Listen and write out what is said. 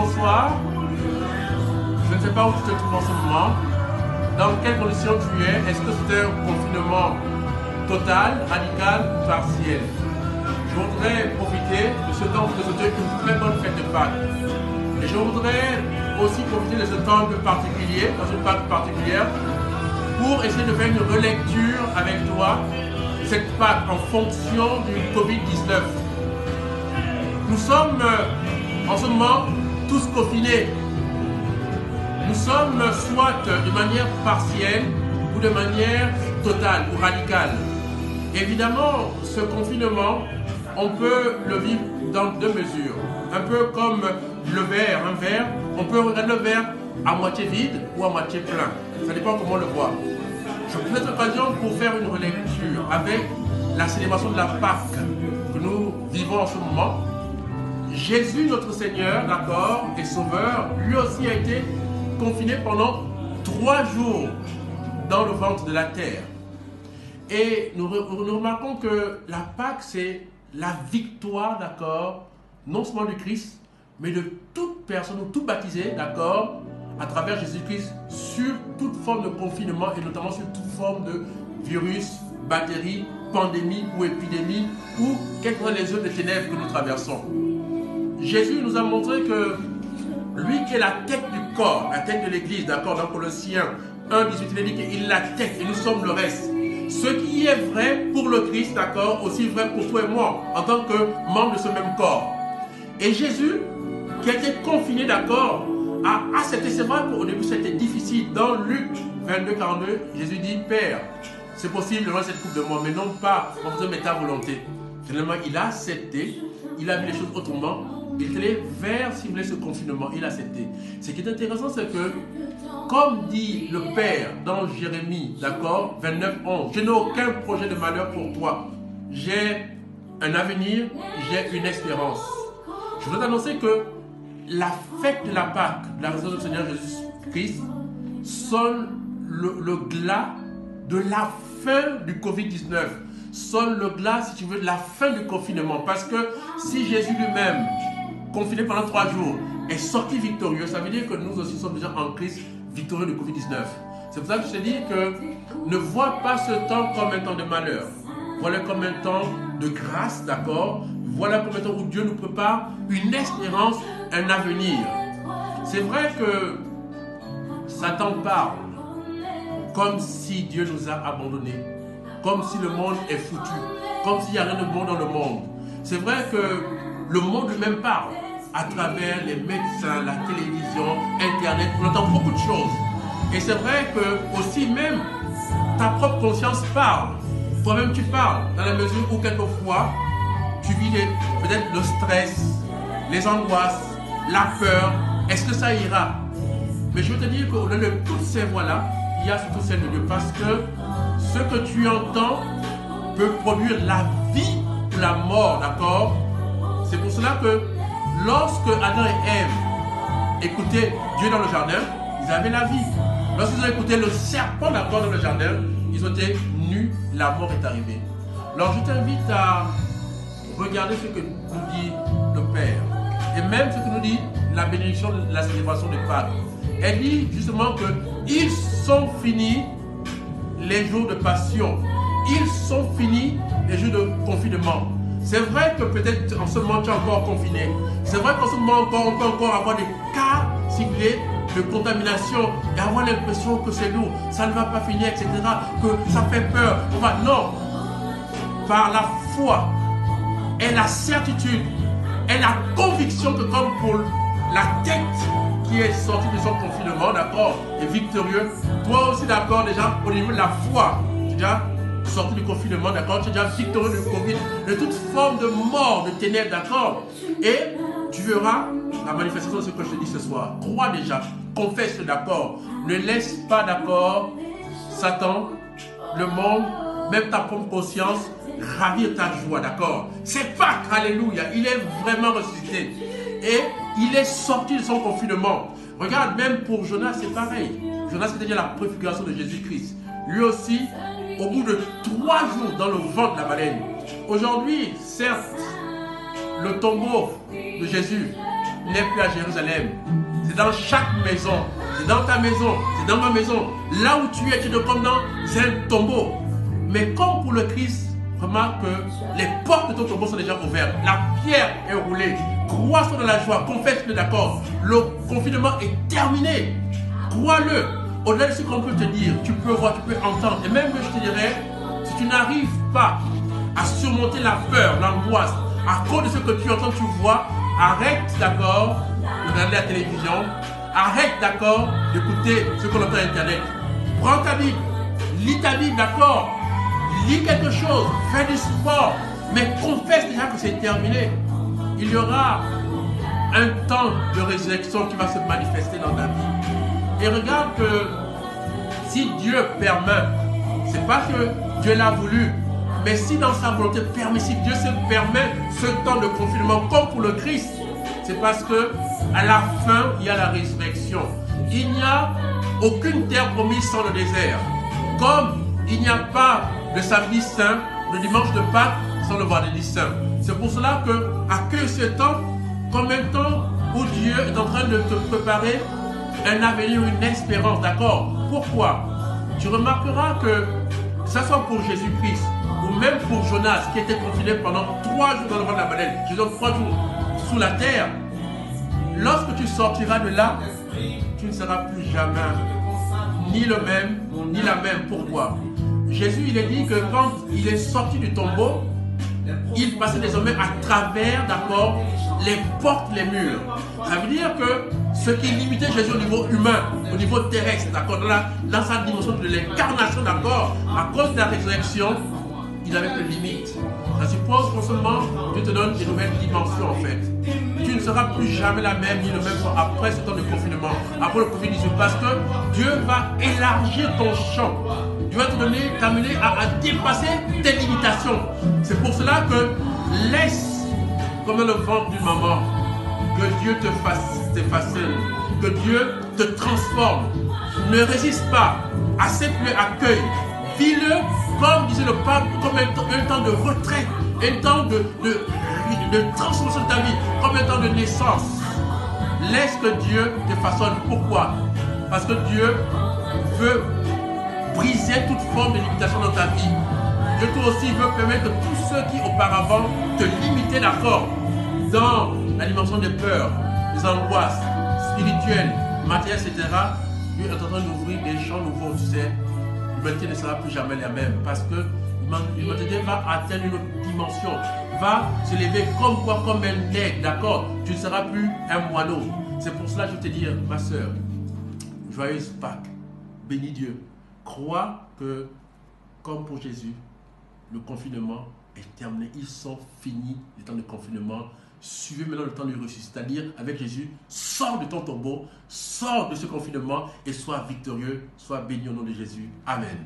bonsoir. Je ne sais pas où tu te trouves en ce moment. Dans quelles conditions tu es? Est-ce que c'est un confinement total, radical ou partiel? Je voudrais profiter de ce temps pour te souhaiter une très bonne fête de Pâques. Et je voudrais aussi profiter de ce temps un peu particulier, dans une Pâques particulière, pour essayer de faire une relecture avec toi de cette Pâques en fonction du Covid-19. Nous sommes en ce moment tous confinés. Nous sommes soit de manière partielle ou de manière totale ou radicale. Évidemment, ce confinement, on peut le vivre dans deux mesures. Un peu comme le verre, un verre, on peut regarder le verre à moitié vide ou à moitié plein. Ça dépend comment on le voit. Je prends cette occasion pour faire une relecture avec la célébration de la Pâque que nous vivons en ce moment. Jésus, notre Seigneur, d'accord, et Sauveur, lui aussi a été confiné pendant 3 jours dans le ventre de la terre. Et nous remarquons que la Pâque, c'est la victoire, d'accord, non seulement du Christ, mais de toute personne ou tout baptisé, d'accord, à travers Jésus-Christ, sur toute forme de confinement et notamment sur toute forme de virus, bactéries, pandémie ou épidémie ou quelles que soient les œuvres de ténèbres que nous traversons. Jésus nous a montré que lui qui est la tête du corps, la tête de l'église, d'accord, dans Colossiens 1, 18, il dit qu'il est la tête et nous sommes le reste. Ce qui est vrai pour le Christ, d'accord, aussi vrai pour toi et moi, en tant que membre de ce même corps. Et Jésus, qui a été confiné, d'accord, a accepté. C'est vrai qu'au début c'était difficile. Dans Luc 22, 42, Jésus dit, Père, c'est possible de rendre cette coupe de moi, mais non pas en faisant mais ta volonté. Finalement, il a accepté, il a vu les choses autrement. Il est allé vers, si vous voulez, ce confinement. Il a accepté. Ce qui est intéressant, c'est que, comme dit le Père dans Jérémie, d'accord, 29, 11, je n'ai aucun projet de malheur pour toi. J'ai un avenir, j'ai une espérance. Je veux t'annoncer que la fête de la Pâque, de la résurrection du Seigneur Jésus-Christ, sonne le glas de la fin du Covid-19. Sonne le glas, si tu veux, de la fin du confinement. Parce que si Jésus lui-même, confiné pendant 3 jours, est sorti victorieux, ça veut dire que nous aussi sommes déjà en Christ victorieux du Covid-19. C'est pour ça que je te dis que ne vois pas ce temps comme un temps de malheur. Voilà comme un temps de grâce, d'accord? Voilà comme un temps où Dieu nous prépare une espérance, un avenir. C'est vrai que Satan parle comme si Dieu nous a abandonnés, comme si le monde est foutu, comme s'il n'y a rien de bon dans le monde. C'est vrai que le monde lui-même parle à travers les médecins, la télévision, Internet. On entend beaucoup de choses. Et c'est vrai que aussi même ta propre conscience parle. Toi-même tu parles dans la mesure où quelquefois tu vis peut-être le stress, les angoisses, la peur. Est-ce que ça ira? Mais je veux te dire qu'au-delà de toutes ces voix-là, il y a surtout celle de Dieu. Parce que ce que tu entends peut produire la vie ou la mort, d'accord? C'est pour cela que lorsque Adam et Ève écoutaient Dieu dans le jardin, ils avaient la vie. Lorsqu'ils ont écouté le serpent d'accord dans le jardin, ils ont été nus, la mort est arrivée. Alors je t'invite à regarder ce que nous dit le Père. Et même ce que nous dit la bénédiction de la célébration de Pâques. Elle dit justement que ils sont finis les jours de passion. Ils sont finis les jours de confinement. C'est vrai que peut-être en ce moment tu es encore confiné. C'est vrai qu'en ce moment encore, on peut encore avoir des cas ciblés de contamination et avoir l'impression que c'est lourd, ça ne va pas finir, etc. Que ça fait peur. Enfin, non. Par la foi et la certitude et la conviction que comme pour la tête qui est sortie de son confinement, d'accord, est victorieux, toi aussi, d'accord, déjà, au niveau de la foi, tu es déjà sorti du confinement, d'accord, tu es déjà victorieux du Covid, de toute forme de mort, de ténèbres, d'accord, et tu verras la manifestation de ce que je te dis ce soir. Crois déjà, confesse, d'accord, ne laisse pas, d'accord, Satan, le monde, même ta propre conscience, ravir ta joie, d'accord. C'est Pâques, alléluia, il est vraiment ressuscité. Et il est sorti de son confinement. Regarde, même pour Jonas, c'est pareil. Jonas, c'était déjà la préfiguration de Jésus-Christ. Lui aussi, au bout de 3 jours dans le ventre de la baleine. Aujourd'hui, certes, le tombeau de Jésus n'est plus à Jérusalem. C'est dans chaque maison. C'est dans ta maison. C'est dans ma maison. Là où tu es comme dans un tombeau. Mais comme pour le Christ, remarque que les portes de ton tombeau sont déjà ouvertes. La pierre est roulée. Crois dans la joie. Confesse-le, d'accord. Le confinement est terminé. Crois-le. Au-delà de ce qu'on peut te dire, tu peux voir, tu peux entendre. Et même que je te dirais, si tu n'arrives pas à surmonter la peur, l'angoisse, à cause de ce que tu entends, tu vois, arrête, d'accord, de regarder la télévision. Arrête, d'accord, d'écouter ce qu'on entend sur Internet. Prends ta Bible. Lis ta Bible, d'accord. Lis quelque chose. Fais du sport. Mais confesse déjà que c'est terminé. Il y aura un temps de résurrection qui va se manifester dans ta vie. Et regarde que si Dieu permet, c'est pas que Dieu l'a voulu, mais si dans sa volonté permissive, Dieu se permet ce temps de confinement comme pour le Christ, c'est parce que à la fin, il y a la résurrection. Il n'y a aucune terre promise sans le désert. Comme il n'y a pas le samedi saint, le dimanche de Pâques sans le vendredi saint. C'est pour cela que accueille ce temps comme un temps où Dieu est en train de te préparer un avenir, une espérance, d'accord? Pourquoi? Tu remarqueras que ça soit pour Jésus-Christ ou même pour Jonas qui était confiné pendant 3 jours dans le ventre de la baleine, je donne 3 jours sous la terre. Lorsque tu sortiras de là, tu ne seras plus jamais ni le même, ni la même. Pourquoi? Jésus, il est dit que quand il est sorti du tombeau, il passait désormais à travers, d'accord, les portes, les murs. Ça veut dire que ce qui limitait Jésus au niveau humain, au niveau terrestre, d'accord, dans sa dimension de l'incarnation, d'accord, à cause de la résurrection, il n'avait plus de limite. Ça suppose qu'en ce moment, Dieu te donne des nouvelles dimensions en fait. Tu ne seras plus jamais la même, ni le même après ce temps de confinement, après le Covid-19, parce que Dieu va élargir ton champ. Dieu va t'amener à dépasser tes limitations. C'est pour cela que laisse, comme dans le ventre d'une maman, que Dieu te façonne, que Dieu te transforme. Ne résiste pas à cette accueil. Vis-le, comme disait le pape, comme un temps de retraite, un temps de transformation de ta vie, comme un temps de naissance. Laisse que Dieu te façonne. Pourquoi? Parce que Dieu veut briser toute forme de limitation dans ta vie. Dieu toi aussi veut permettre que tous ceux qui auparavant te limitaient, d'accord, dans la dimension des peurs, des angoisses spirituelles, matérielles, etc., Dieu est en train d'ouvrir des champs nouveaux, tu sais. L'humanité ne sera plus jamais la même parce que l'humanité va atteindre une autre dimension, va se lever comme un aigle, d'accord? Tu ne seras plus un moineau. C'est pour cela que je te dis, ma soeur, joyeuse Pâques, bénis Dieu. Crois que, comme pour Jésus, le confinement est terminé. Ils sont finis, les temps de confinement. Suivez maintenant le temps du reçu, c'est-à-dire avec Jésus, sors de ton tombeau, sors de ce confinement et sois victorieux, sois béni au nom de Jésus. Amen.